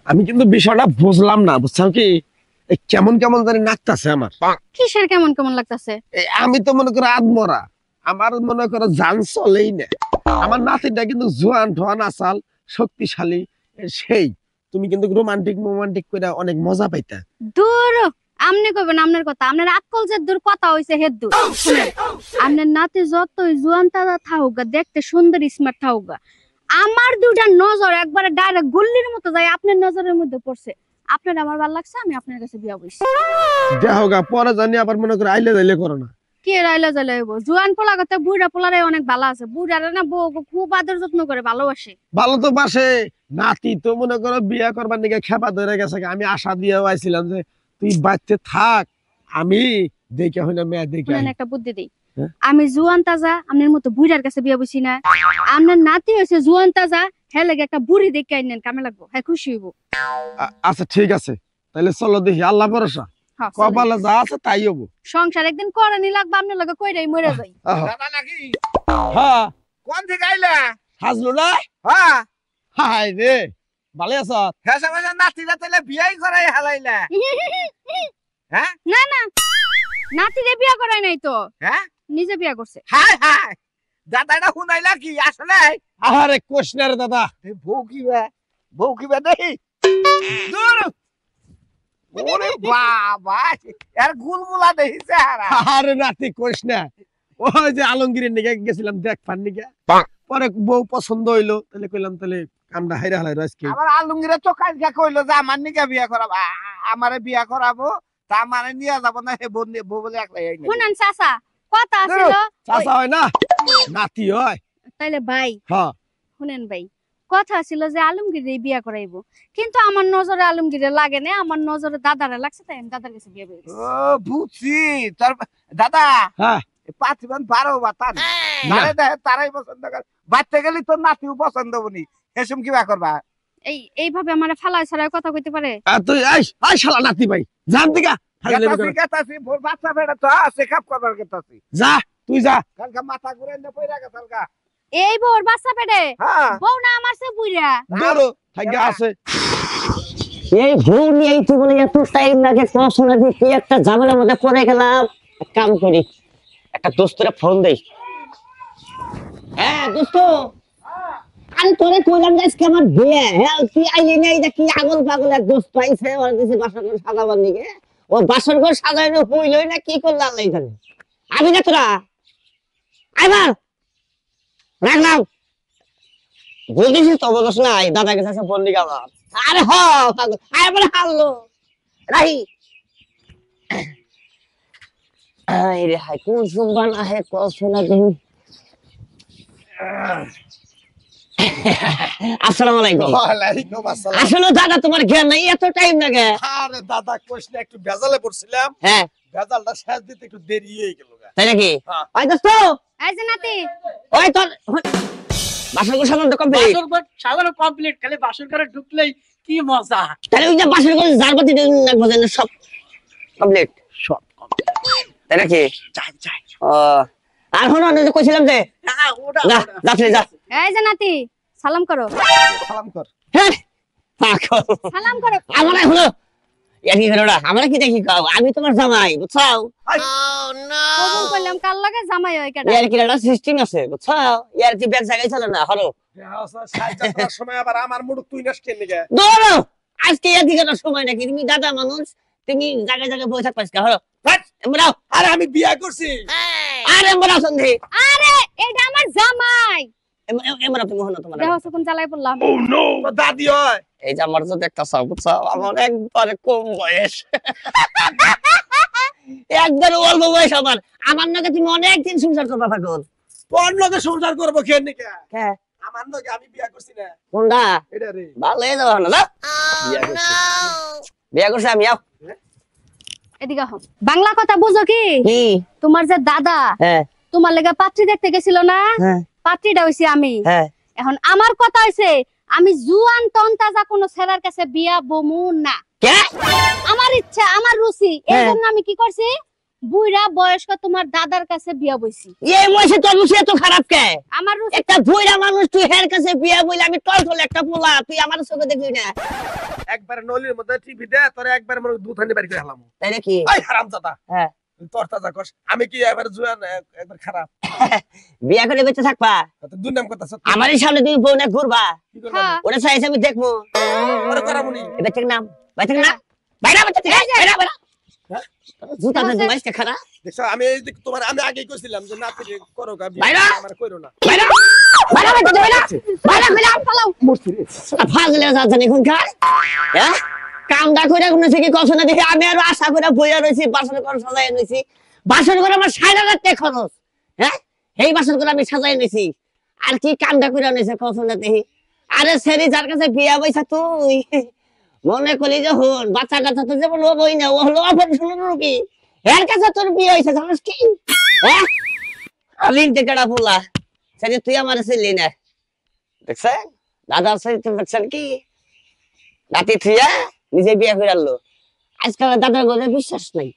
আমি কিন্তু বিষয়টা বুঝলাম না, বুঝছো কি? কেমন কেমন জানি নাকতাছে আমার। কিসের কেমন কেমন লাগতাছে? আমি তো মনে করো আদমরা, আমার মনে করো জান চলেই না। আমার নাতিটা কিন্তু জোয়ান ঠোয়ান আসাল, শক্তিশালী। সেই তুমি কিন্তু রোমান্টিক মোমান্টিক করে অনেক মজা পাইতা। দূর, আমনে কইবেন আমনের কথা, আমনের আক্কল যে দূর কথা হইছে হে দূর। শুনেন, আমনের নাতি যতই জোয়ান তাজা থাকুক, দেখতে সুন্দর স্মার্ট থাকুক, আমার দুটা নজর একবারে ডাইরেক্ট গুল্লির মতো যায় আপনার নজরের মধ্যে পড়ছে। আপনার আমার ভালো লাগছে, আমি আপনার কাছে বিয়া বইছি। দেখো গা, পরে জানি আবার মনে করো আইলে যাইলে করো না। কে রাইলা জ্বালা হইব? জোয়ান পোলা কথা বুড়া পোলারে অনেক ভালো আছে। বুড়ারে না বউ খুব আদর যত্ন করে ভালোবাসে। ভালো তো বাসে। নাতি তো মনে করো বিয়া করবার নিকে খেপা ধরে গেছে। আমি আশা দিয়ে আইছিলাম যে তুই বাচ্চা থাক, আমি দেখে হইনা মেয়ে দেখে শুনেন আই। একটা বুদ্ধি দেই, হ্যাঁ? আমি জোয়ান তাজা আপনার মতো বুড়ার কাছে বিয়া বইছি না। আপনার নাতি হয়েছে জোয়ান তাজা, হ্যাঁ লাগে একটা বুড়ি দেখে আইনেন, কামে লাগবো, হ্যাঁ খুশি হইব। আচ্ছা ঠিক আছে, তাহলে চলো দেখি, আল্লাহ ভরসা। হ্যাঁ, চলেন। কপালে যা আছে তাই হবো। সংসার একদিন করানি লাগবে, আপনার লগে কইরাই মরে যাই। আহ, দাদা নাকি হ্যাঁ কোন থেকে আইলা? হাজলো না। হ্যাঁ হাই রে, ভালো আছ? হেসা মেসা নাতিরা তাহলে বিয়াই করাই হালাইলা। হ্যাঁ না না, নাতিরে বিয়া করাই নাই তো, হ্যাঁ নিজে বিয়া করছে। হাই হাই, দাদাটা শুনাইলা কি আসলে? আরে কোশ না রে দাদা। বউ কি বে দেখি দূর। ওরে বাবা, এর গুলগুলা দেখিছে হারা। আরে নাতি কোশ না। ওই যে আলমগীরের নিকে গেছিলাম দেখ ফান নিকে, পরে বউ পছন্দ হইলো, তাহলে কইলাম তাহলে কামটা হাইরা হালাই আজকে। আমার আলমগীরে তো কালকে কইলো যে আমার নিকে বিয়া করাবো, আমারে বিয়া করাবো, তা মানে নিয়ে যাবো না, হে বউ বলে একলাই আইনা। শুনেন চাচা, কথা আছিল, চাচা হয় না, নাতি হয়। তাইলে ভাই হ্যাঁ শুনেন ভাই, কথা ছিল যে আলমগীরে বিয়া করাইবো, কিন্তু আমার নজরে আলমগীরে লাগে না, আমার নজরে দাদারে লাগছে, তাই আমি দাদার কাছে বিয়া করেছি। ও বুঝছি, তোর দাদা হ্যাঁ পাঁচবান 12 বাতান তারে দেখে তারাই পছন্দ করে, বাচ্চা গেলি তোর নাতিও পছন্দ হবনি, এসম কিবা করবা? এইভাবে আমারে ফালায় ছড়ায় কথা কইতে পারে? তুই আই আই শালা নাতি ভাই, জান দিকা গেতাছি ভোর বাচ্চা বেড়া তো আছে, কাপ করবার গেতাছি। যা, তুই যা। কালকা মাথা ঘুরে না পয়রা গেছে কালকা। এই বউর বাচ্চা পেটে হ্যাঁ বউ না আমার সে বুইরা। দৌড়ো থাইগা আছে। এই বউ নিয়ে তুই বলে এত টাইম লাগে, পড়াশোনা দিয়ে কি একটা ঝামেলার মধ্যে পড়ে গেলাম। এক কাম করি, একটা দোস্তরে ফোন দেই। হ্যাঁ দোস্ত, আমি তোরে কইলাম যে আজকে আমার বিয়ে, হ্যাঁ তুই আইলি না, এটা কি আগল পাগল এক দোস্ত পাইছে, ওর কাছে বাসর ঘর সাজাবার নিকে, ও বাসর ঘর সাজাইলো হইলই না কি করলো আল্লাহ জানে। আমি না তোরা আইবার রাখলাম বলতেছিস তো বলছ না, দাদা কাছে ফোন দিকে আমার। আরে হ পাগল আইবার হারলো রাহি। আরে হাই কোন সুবান আহে কসনা দেই। আসসালামু আলাইকুম। ওয়ালাইকুম আসসালাম। আসলে দাদা তোমার জ্ঞান নাই, এত টাইম লাগে? আরে দাদা কোশ না, একটু বেজালে পড়ছিলাম, হ্যাঁ বেজালটা শেষ দিতে একটু দেরি হয়ে গেল। তাই নাকি? হ্যাঁ। ওই দোস্ত, এই যে নাতি, ওই তোর বাসর ঘর সাজানো কমপ্লিট? বাসর ঘর সাজানো কমপ্লিট, খালি বাসর ঘরে ঢুকলেই কি মজা। তাহলে ওই যে বাসর ঘর জারবাতি লাগবে যেন, সব কমপ্লিট? সব তাই নাকি? যাই যাই। ও আর হলো না, যে কইছিলাম যে হ্যাঁ ওটা যা যাচ্ছে যা। এই যে নাতি, সালাম করো, সালাম কর। হ্যাঁ পাগল সালাম করো। আমার হলো ইয়ারি হলোটা, আমরা কি দেখি কাও, আমি তোমার জামাই বুঝছো? কবুল করলাম, কাল লাগে জামাই হয় কেডা? ইয়ার কি একটা সিস্টেম আছে বুঝছো? ইয়ার কি ব্যাগ জায়গায় চলে না হলো। সাইজার সময় আবার আমার মুড় তুই নষ্ট কে নিগে। দৌড়ো, আজকে ইয়ার কি করার সময় নাকি? তুমি দাদা মানুষ, তুমি জায়গায় জায়গায় বসে থাকবা আজকে হলো। এমরাও, আরে আমি বিয়া করছি। আরে এমরাও সন্ধি, আরে এটা আমার জামাই। এমরাও তুমি হলো তোমার। দেহ কোন জ্বালাই পড়লাম। তো দাদি হয়। এই যে আমার যদি একটা চাও বুঝছো, আমার একবারে কম বয়স, একবারে অল্প বয়স আমার। আমার নাকি তুমি অনেকদিন সংসার করবা পাগল। কোন লোকে সংসার করবো কে নিগে? হ্যাঁ আমার লোকে আমি বিয়া করছি না। কোনটা এটা রে। ভালো এই যাওয়া না বিয়া করছি, বিয়া করছি আমি। আও এদিকে আহ, বাংলা কথা বুঝো কি? কি? তোমার যে দাদা হ্যাঁ তোমার লেগে পাত্রী দেখতে গেছিল না, হ্যাঁ পাত্রীটা হইছি আমি। হ্যাঁ এখন আমার কথা হইছে, আমি জুয়ান তন্তাজা কোনো ছেলের কাছে বিয়া বমু না। কে? আমার ইচ্ছা, আমার রুচি, এই হ্যাঁ। জন্য আমি কি করছি, বুইরা বয়স্ক তোমার দাদার কাছে বিয়া বইছি। এই বয়সে তোর রুচি এত খারাপ কে? আমার রুচি একটা বুইড়া মানুষ তুই হের কাছে বিয়া বইলে আমি টল একটা পোলা, তুই আমার চোখে দেখবি না, একবার নলির মধ্যে টিভি দে তোরে একবার মনে দুধ হানি বাড়ি করে হলাম। তাই নাকি? এই হারামজাদা, হ্যাঁ। তোর তাজা কস আমি কি এবার জুয়ান একবার খারাপ? বিয়া করে বেঁচে থাকবা, তো দুই নাম কথা সত্যি আমারই সামনে তুমি বউ না ঘুরবা, কি করলাম? হ্যাঁ। ওরা চাইছে আমি দেখবো। ওরে করামুনি এবার থেকে নাম বাইরে থেকে না বাইরে বাচ্চা থেকে বাইরে বাইরে হ্যাঁ? জুতা না মাইস্টা খারা দেখছো আমি এই যে তোমার আমি আগেই কইছিলাম যে নাতি করো গা বিয়ে, বাইরা! আমার কইরো না। বাইরে বাইরে বাচ্চা বাইরে বাইরে বাইরে পালাও। মরছি রে। ফাজলে যাচ্ছে এখন কার হ্যাঁ কামটা করে কোনো থেকে কথা না দেখে আমি আরো আশা করে বইয়া রয়েছি, বাসন করে সাজাই নিয়েছি, বাসন করে আমার 60,000 টাকা খরচ, হ্যাঁ এই বাসন করে আমি সাজাই নিয়েছি, আর কি কামটা করে নিয়েছে কথা না দেখি। আরে সেরি যার কাছে বিয়া বইছা তুই মনে করি যে হন বাচ্চা কাচ্চা তো যেমন ও বই না, ও হলো অপারেশন রোগী, এর কাছে তোর বিয়ে হয়েছে জানিস কি? হ্যাঁ আলিন টেকাটা বলা সেরি তুই আমার ছিলি না, দেখছেন দাদার সাথে দেখছেন কি নাতি থুয়া নিজে বিয়ে করে আনলো। আজকাল দাদার ঘরে বিশ্বাস নাই।